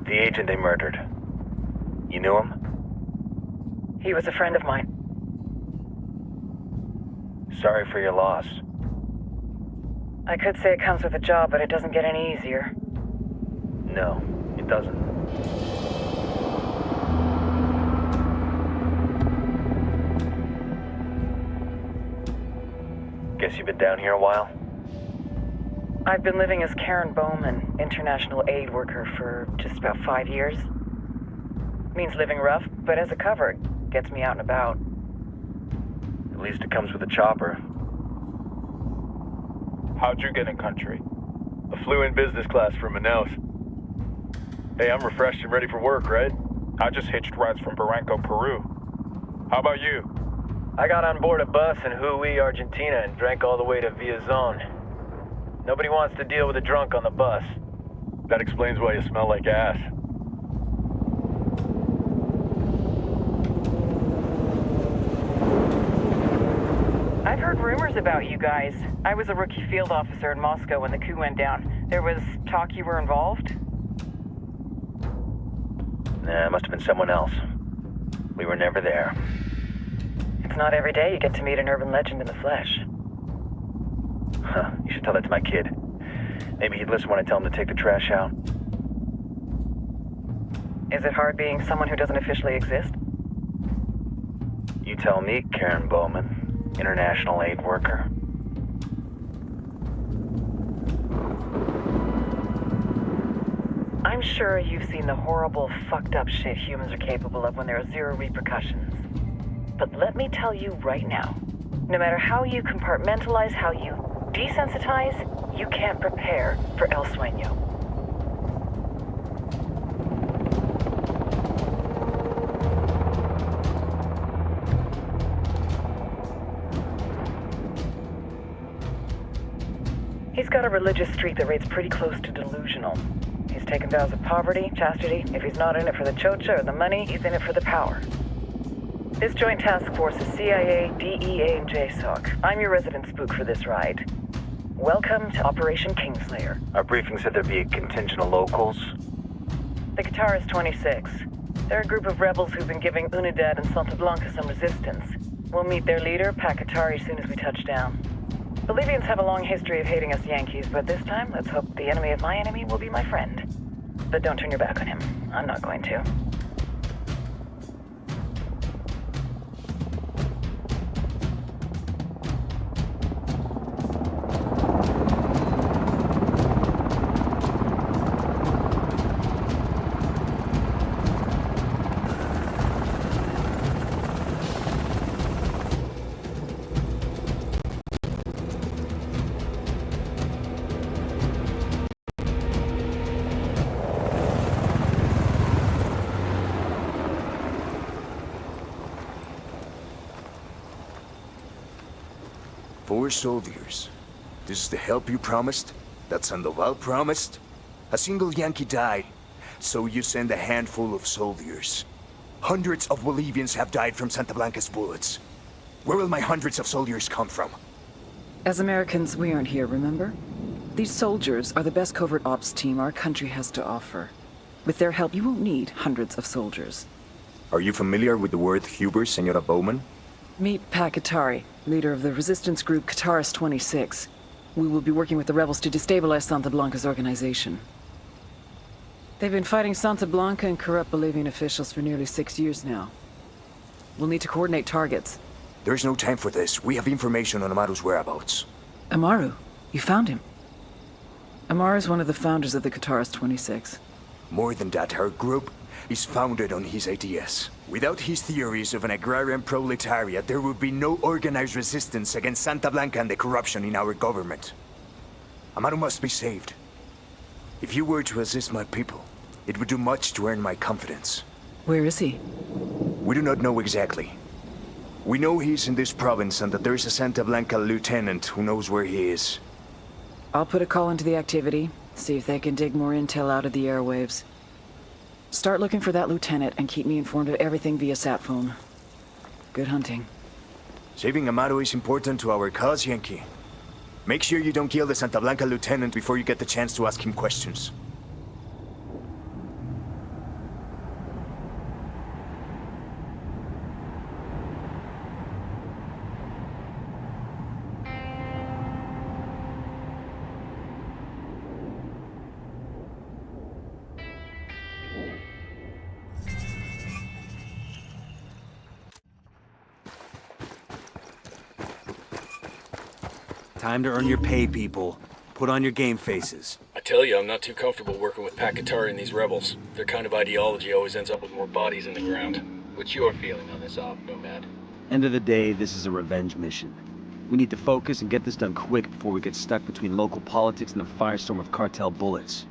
The agent they murdered. You knew him? He was a friend of mine. Sorry for your loss. I could say it comes with a job, but it doesn't get any easier. No, it doesn't. Guess you've been down here a while? I've been living as Karen Bowman, international aid worker, for just about 5 years. Means living rough, but as a cover, it gets me out and about. At least it comes with a chopper. How'd you get in country? I flew in business class from Millionth. Hey, I'm refreshed and ready for work, right? I just hitched rides from Barranco, Peru. How about you? I got on board a bus in Jujuy, Argentina, and drank all the way to Villazon. Nobody wants to deal with a drunk on the bus. That explains why you smell like ass. I've heard rumors about you guys. I was a rookie field officer in Moscow when the coup went down. There was talk you were involved? Nah, it must have been someone else. We were never there. It's not every day you get to meet an urban legend in the flesh. Huh, you should tell that to my kid. Maybe he'd listen when I tell him to take the trash out. Is it hard being someone who doesn't officially exist? You tell me, Karen Bowman, international aid worker. I'm sure you've seen the horrible, fucked up shit humans are capable of when there are zero repercussions. But let me tell you right now, no matter how you compartmentalize, how you desensitize, you can't prepare for El Sueño. He's got a religious streak that rates pretty close to delusional. He's taken vows of poverty, chastity. If he's not in it for the chocha or the money, he's in it for the power. This joint task force is CIA, DEA, and JSOC. I'm your resident spook for this ride. Welcome to Operation Kingslayer. Our briefing said there'd be a contingent of locals. The Guitarist 26. They're a group of rebels who've been giving Unidad and Santa Blanca some resistance. We'll meet their leader, Pakatari, soon as we touch down. Bolivians have a long history of hating us Yankees, but this time, let's hope the enemy of my enemy will be my friend. But don't turn your back on him. I'm not going to. Four soldiers. This is the help you promised? That Sandoval promised? A single Yankee died, so you send a handful of soldiers. Hundreds of Bolivians have died from Santa Blanca's bullets. Where will my hundreds of soldiers come from? As Americans, we aren't here, remember? These soldiers are the best covert ops team our country has to offer. With their help, you won't need hundreds of soldiers. Are you familiar with the word Huber, Senora Bowman? Meet Pakatari, leader of the resistance group Guitarist 26. We will be working with the rebels to destabilize Santa Blanca's organization. They've been fighting Santa Blanca and corrupt Bolivian officials for nearly 6 years now. We'll need to coordinate targets. There's no time for this. We have information on Amaru's whereabouts. Amaru? You found him? Amaru is one of the founders of the Guitarist 26. More than that, our group is founded on his ideas. Without his theories of an agrarian proletariat, there would be no organized resistance against Santa Blanca and the corruption in our government. Amaru must be saved. If you were to assist my people, it would do much to earn my confidence. Where is he? We do not know exactly. We know he's in this province and that there's a Santa Blanca lieutenant who knows where he is. I'll put a call into the activity, see if they can dig more intel out of the airwaves. Start looking for that lieutenant and keep me informed of everything via sat phone. Good hunting. Saving Amaru is important to our cause, Yankee. Make sure you don't kill the Santa Blanca lieutenant before you get the chance to ask him questions. Time to earn your pay, people. Put on your game faces. I tell you, I'm not too comfortable working with Pakatari and these rebels. Their kind of ideology always ends up with more bodies in the ground. What's your feeling on this op, Nomad? End of the day, this is a revenge mission. We need to focus and get this done quick before we get stuck between local politics and a firestorm of cartel bullets.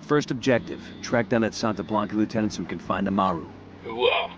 First objective, track down that Santa Blanca lieutenant so we can find Amaru. Hooah.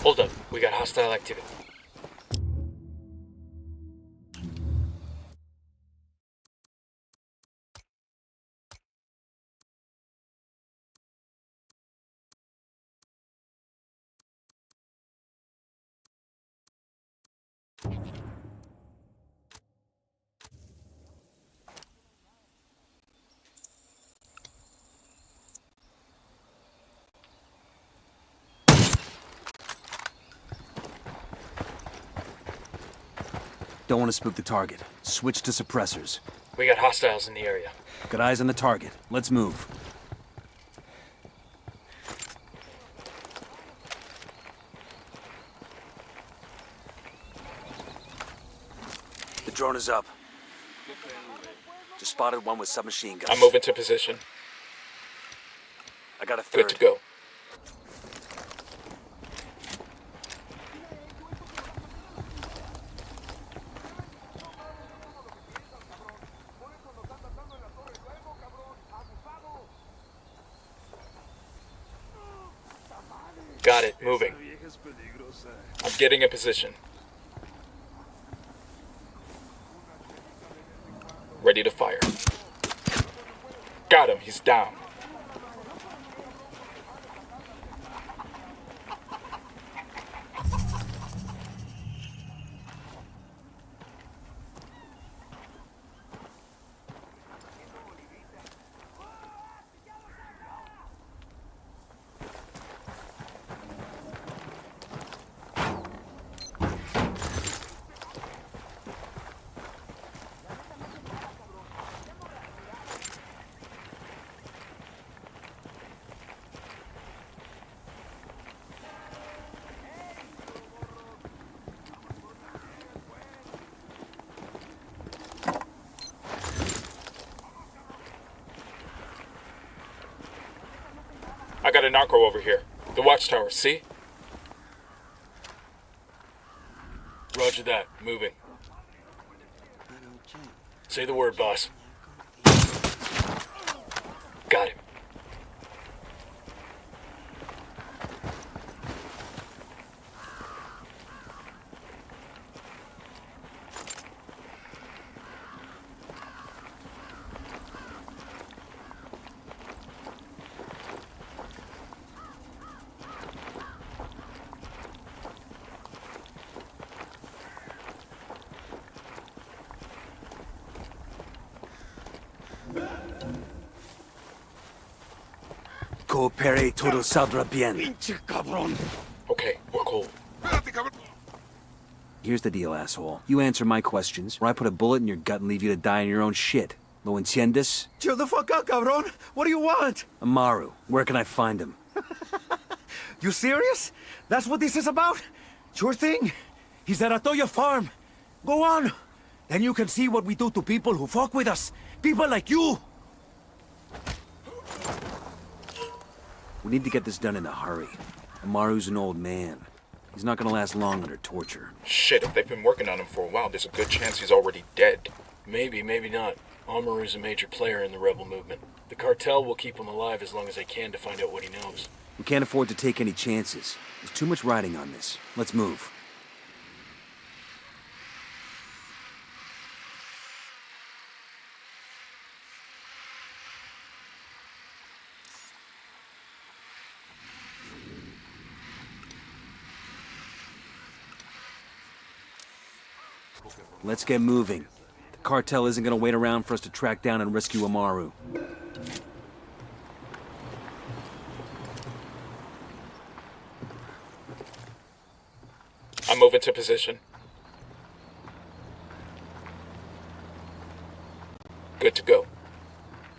Hold up, we got hostile activity. Don't want to spook the target. Switch to suppressors. We got hostiles in the area. Got eyes on the target. Let's move. The drone is up. Just spotted one with submachine guns. I'm moving to position. I got a third. Good to go. Got it, moving. I'm getting a position. Ready to fire. Got him. him. He's down. I got a narco over here. The watchtower, see? Roger that. Moving. Say the word, boss. Got him. Coopere todo saldrá bien. Okay, we're cool. Here's the deal, asshole. You answer my questions, or I put a bullet in your gut and leave you to die in your own shit. ¿Lo entiendes? Chill the fuck out, cabron. What do you want? Amaru, where can I find him? You serious? That's what this is about? Sure thing. He's at Atoya Farm. Go on. Then you can see what we do to people who fuck with us. People like you. We need to get this done in a hurry. Amaru's an old man. He's not gonna last long under torture. Shit, if they've been working on him for a while, there's a good chance he's already dead. Maybe, maybe not. Amaru's a major player in the rebel movement. The cartel will keep him alive as long as they can to find out what he knows. We can't afford to take any chances. There's too much riding on this. Let's move. Let's get moving. The cartel isn't gonna wait around for us to track down and rescue Amaru. I'm moving to position. Good to go.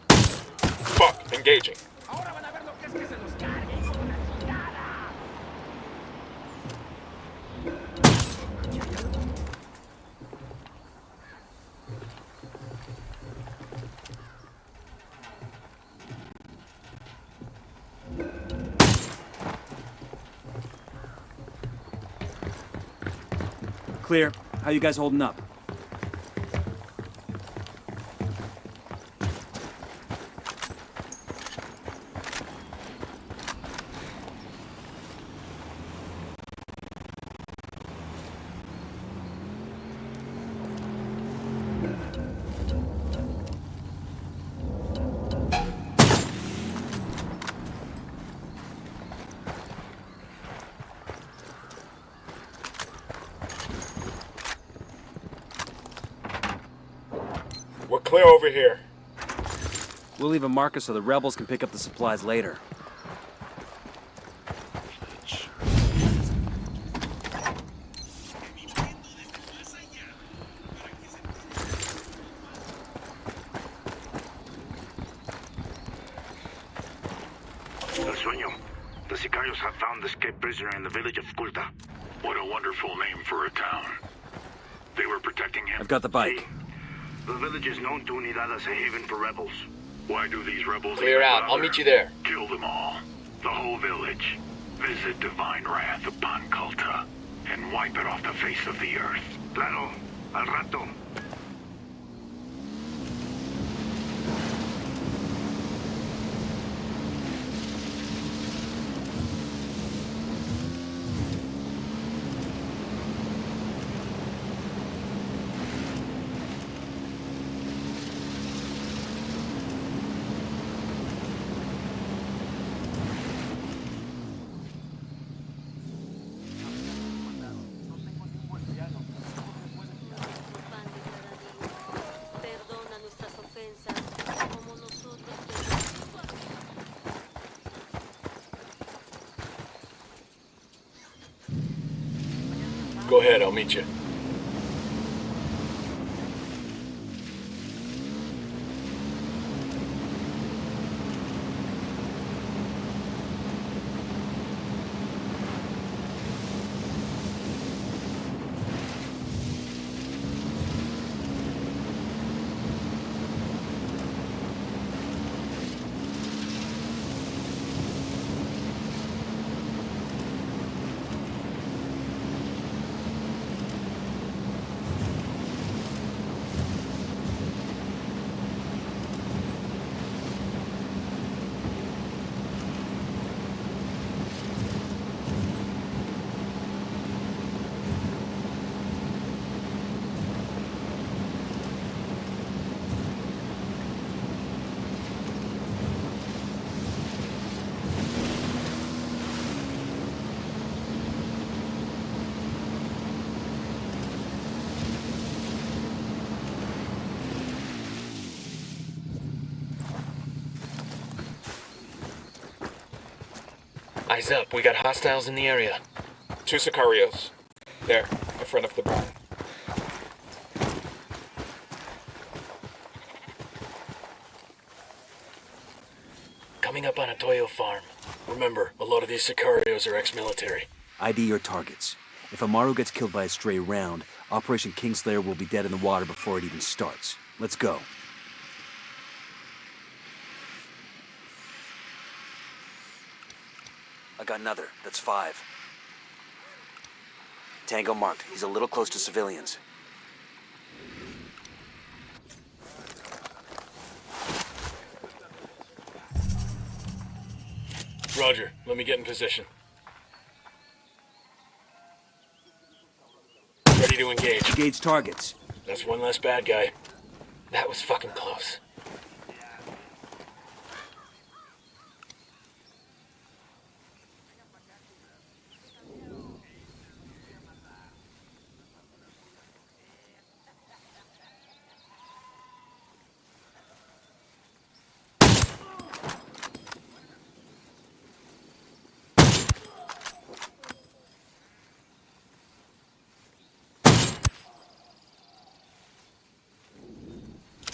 Fuck, engaging. Clear. How you guys holding up? We're clear over here. We'll leave a marker so the rebels can pick up the supplies later. El Sueño. The Sicarios have found the escaped prisoner in the village of Culta. What a wonderful name for a town. They were protecting him. I've got the bike. The village is known to Unidad as a haven for rebels. Why do these rebels Clear even out. I'll bother? meet you there. Kill them all. The whole village. Visit divine wrath upon Culta and wipe it off the face of the earth. Claro. Al rato. Go ahead, I'll meet you. Eyes up, we got hostiles in the area. 2 Sicarios. There, in front of the barn. Coming up on a Toyo farm. Remember, a lot of these Sicarios are ex-military. ID your targets. If Amaru gets killed by a stray round, Operation Kingslayer will be dead in the water before it even starts. Let's go. I got another. That's 5. Tango marked. He's a little close to civilians. Roger, let me get in position. Ready to engage. Engage targets. That's one less bad guy. That was fucking close.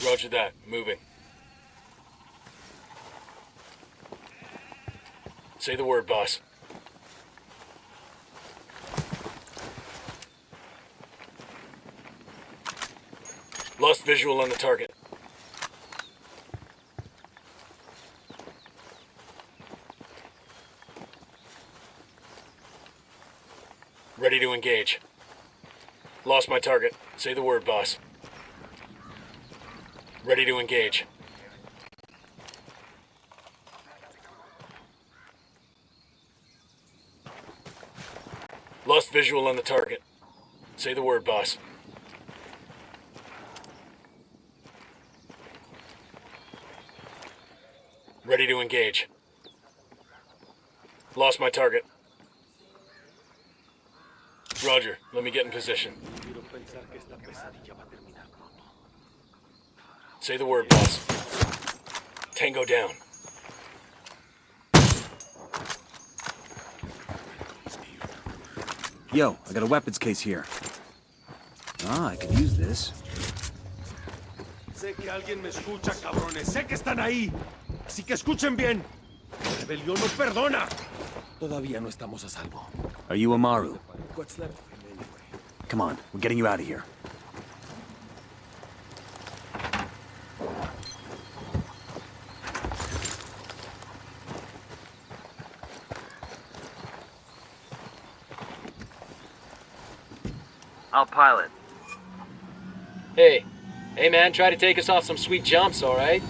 Roger that. Moving. Say the word, boss. Lost visual on the target. Ready to engage. Lost my target. Say the word, boss. Ready to engage. Lost visual on the target. Say the word, boss. Ready to engage. Lost my target. Roger, let me get in position. Say the word, boss. Tango down. Yo, I got a weapons case here. Ah, I could use this. Sé que alguien me escucha, cabrones. Sé que están ahí. Así que escuchen bien. La rebelión no perdona. Todavía no estamos a salvo. Are you Amaru? What's left of him anyway? Come on, we're getting you out of here. I'll pilot. Hey. Hey, man, try to take us off some sweet jumps, all right?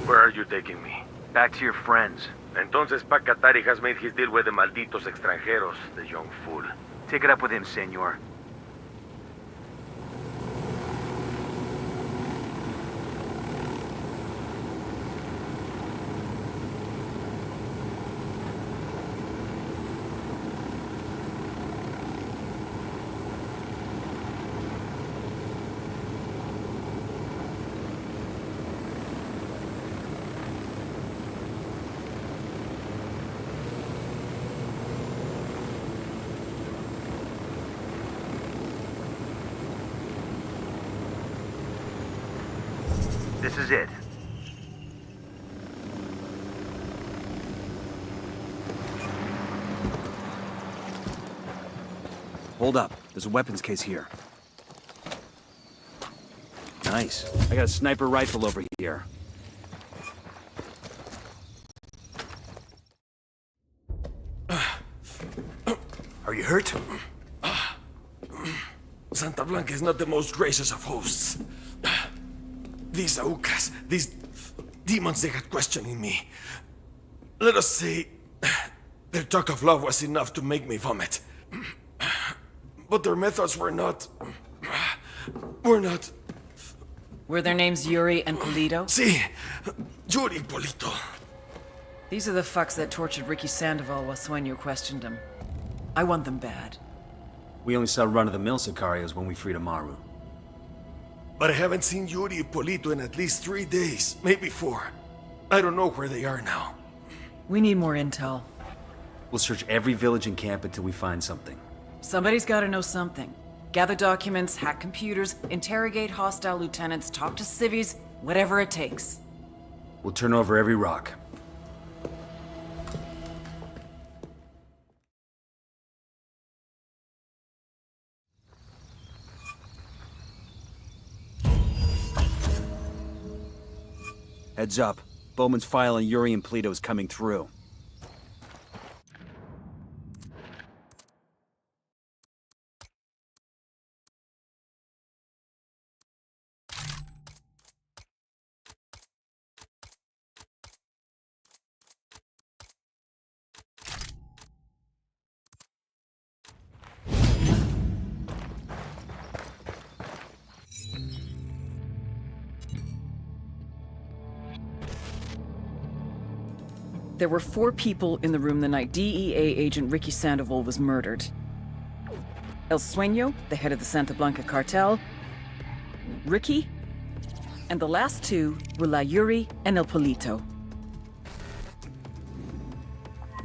Where are you taking me? Back to your friends. Entonces Pacatari has made his deal with the malditos extranjeros, the young fool. Take it up with him, senor. This is it. Hold up. There's a weapons case here. Nice. I got a sniper rifle over here. Are you hurt? Santa Blanca is not the most gracious of hosts. These Aucas, these demons, they got questioning me. Let us say, their talk of love was enough to make me vomit. But their methods were not... Were their names Yuri and Polito? Si, Yuri Polito. These are the fucks that tortured Ricky Sandoval while Sueño questioned him. I want them bad. We only saw run-of-the-mill Sicarios when we freed Amaru. But I haven't seen Yuri and Polito in at least 3 days, maybe 4. I don't know where they are now. We need more intel. We'll search every village and camp until we find something. Somebody's gotta know something. Gather documents, hack computers, interrogate hostile lieutenants, talk to civvies, whatever it takes. We'll turn over every rock. Heads up. Bowman's file on Yuri and Polito is coming through. There were 4 people in the room the night DEA agent Ricky Sandoval was murdered. El Sueño, the head of the Santa Blanca cartel, Ricky, and the last 2 were La Yuri and El Polito.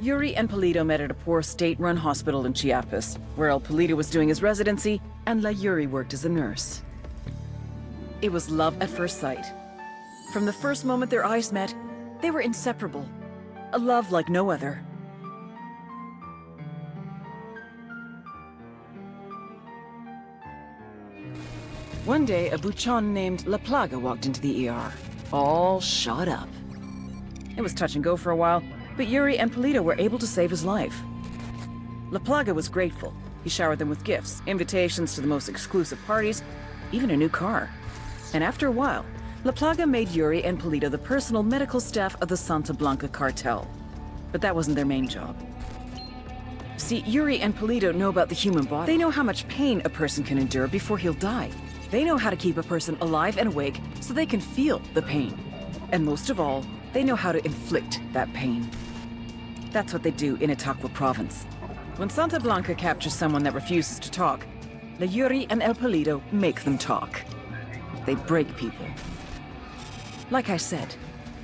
Yuri and Polito met at a poor state-run hospital in Chiapas, where El Polito was doing his residency and La Yuri worked as a nurse. It was love at first sight. From the first moment their eyes met, they were inseparable. A love like no other. One day, a buchon named La Plaga walked into the ER, all shot up. It was touch and go for a while, but Yuri and Polito were able to save his life. La Plaga was grateful. He showered them with gifts, invitations to the most exclusive parties, even a new car. And after a while, La Plaga made Yuri and Polito the personal medical staff of the Santa Blanca cartel. But that wasn't their main job. See, Yuri and Polito know about the human body. They know how much pain a person can endure before he'll die. They know how to keep a person alive and awake so they can feel the pain. And most of all, they know how to inflict that pain. That's what they do in Itaqua province. When Santa Blanca captures someone that refuses to talk, La Yuri and El Polito make them talk. They break people. Like I said,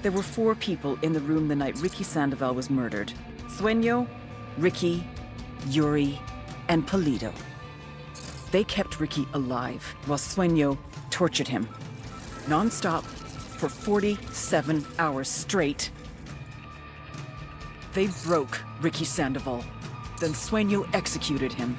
there were 4 people in the room the night Ricky Sandoval was murdered. Sueño, Ricky, Yuri, and Polito. They kept Ricky alive while Sueño tortured him. Non-stop for 47 hours straight. They broke Ricky Sandoval. Then Sueño executed him.